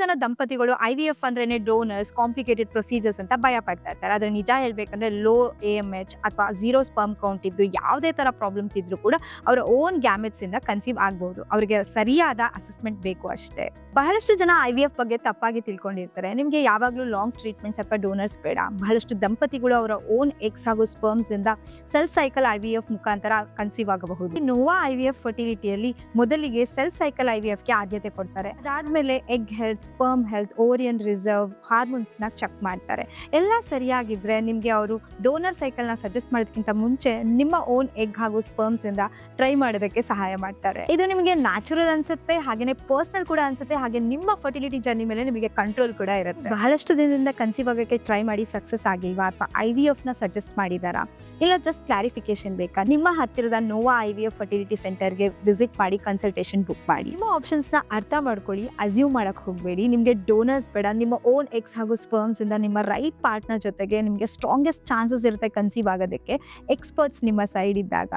ಜನ ದಂಪತಿಗಳು IVF ಅಂದ್ರೇನೆ ಡೋನರ್ಸ್, ಕಾಂಪ್ಲಿಕೇಟೆಡ್ ಪ್ರೊಸೀಜರ್ಸ್ ಅಂತ ಭಯ ಪಡ್ತಾ ಇರ್ತಾರೆ. ಆದ್ರೆ ನಿಜ ಹೇಳ್ಬೇಕಂದ್ರೆ ಲೋ AMH ಅಥವಾ ಝೀರೋ ಸ್ಪರ್ಮ್ ಕೌಂಟ್ ಇದ್ದು ಯಾವುದೇ ತರ ಪ್ರಾಬ್ಲಮ್ಸ್ ಇದ್ರೂ ಕೂಡ ಅವರ ಓನ್ ಗ್ಯಾಮೆಟ್ಸ್ ಇಂದ ಕನ್ಸೀವ್ ಆಗಬಹುದು. ಅವರಿಗೆ ಸರಿಯಾದ ಅಸೆಸ್ಮೆಂಟ್ ಬೇಕು ಅಷ್ಟೇ. ಬಹಳಷ್ಟು ಜನ IVF ಬಗ್ಗೆ ತಪ್ಪಾಗಿ ತಿಳ್ಕೊಂಡಿರ್ತಾರೆ. ನಿಮ್ಗೆ ಯಾವಾಗ್ಲೂ ಲಾಂಗ್ ಟ್ರೀಟ್ಮೆಂಟ್ಸ್ ಅಥವಾ ಡೋನರ್ಸ್ ಬೇಡ. ಬಹಳಷ್ಟು ದಂಪತಿಗಳು ಅವರ ಓನ್ ಎಗ್ಸ್ ಹಾಗೂ ಸ್ಪರ್ಮ್ಸ್ ಇಂದ ಸೆಲ್ಫ್ ಸೈಕಲ್ IVF ಮುಖಾಂತರ ಕನ್ಸೀವ್ ಆಗಬಹುದು. ನೋವಾ IVF ಫರ್ಟಿಲಿಟಿಯಲ್ಲಿ ಮೊದಲಿಗೆ ಸೆಲ್ಫ್ ಸೈಕಲ್ IVF ಗೆ ಆದ್ಯತೆ ಕೊಡ್ತಾರೆ. ಅದಾದ್ಮೇಲೆ egg health, sperm health, Orion reserve, hormones ನ ಚೆಕ್ ಮಾಡ್ತಾರೆ. ಎಲ್ಲ ಸರಿಯಾಗಿದ್ರೆ ನಿಮ್ಗೆ ಅವರು ಡೋನರ್ ಸೈಕಲ್ ನ ಸಜೆಸ್ಟ್ ಮಾಡೋದಕ್ಕಿಂತ ಮುಂಚೆ ನಿಮ್ಮ ಓನ್ ಎಗ್ ಹಾಗೂ ಸ್ಪರ್ಮ್ಸ್ ಇಂದ ಟ್ರೈ ಮಾಡೋದಕ್ಕೆ ಸಹಾಯ ಮಾಡ್ತಾರೆ. ಇದು ನಿಮಗೆ ನ್ಯಾಚುರಲ್ ಅನ್ಸುತ್ತೆ, ಹಾಗೇನೆ ಪರ್ಸನಲ್ ಕೂಡ ಅನ್ಸುತ್ತೆ, ಹಾಗೆ ನಿಮ್ಮ ಫರ್ಟಿಲಿಟಿ ಜರ್ನಿ ಮೇಲೆ ನಿಮಗೆ ಕಂಟ್ರೋಲ್ ಕೂಡ ಇರುತ್ತೆ. ಬಹಳಷ್ಟು ದಿನದಿಂದ ಕನ್ಸೀವ್ ಆಗೋಕ್ಕೆ ಟ್ರೈ ಮಾಡಿ ಸಕ್ಸಸ್ ಆಗಿಲ್ವಾ ಅಥವಾ IVF ನ ಸಜೆಸ್ಟ್ ಮಾಡಿದಾರಾ, ಇಲ್ಲ ಜಸ್ಟ್ ಕ್ಲಾರಿಫಿಕೇಶನ್ ಬೇಕಾ? ನಿಮ್ಮ ಹತ್ತಿರದ ನೋವಾ IVF ಫರ್ಟಿಲಿಟಿ ಸೆಂಟರ್ಗೆ ವಿಸಿಟ್ ಮಾಡಿ ಕನ್ಸಲ್ಟೇಷನ್ ಬುಕ್ ಮಾಡಿ. ನಿಮ್ಮ ಆಪ್ಷನ್ಸ್ ನ ಅರ್ಥ ಮಾಡ್ಕೊಳ್ಳಿ, ಅಸ್ಯೂಮ್ ಮಾಡಕ್ ಹೋಗಬೇಡಿ. ನಿಮ್ಗೆ ಡೋನರ್ಸ್ ಬೇಡ, ನಿಮ್ಮ ಓನ್ ಎಗ್ಸ್ ಹಾಗೂ ಸ್ಪರ್ಮ್ಸ್ ಇಂದ ನಿಮ್ಮ ರೈಟ್ ಪಾರ್ಟ್ನರ್ ಜೊತೆಗೆ ನಿಮ್ಗೆ ಸ್ಟ್ರಾಂಗೆಸ್ಟ್ ಚಾನ್ಸಸ್ ಇರುತ್ತೆ ಕನ್ಸೀವ್ ಆಗೋದಕ್ಕೆ, ಎಕ್ಸ್ಪರ್ಟ್ಸ್ ನಿಮ್ಮ ಸೈಡ್ ಇದ್ದಾಗ.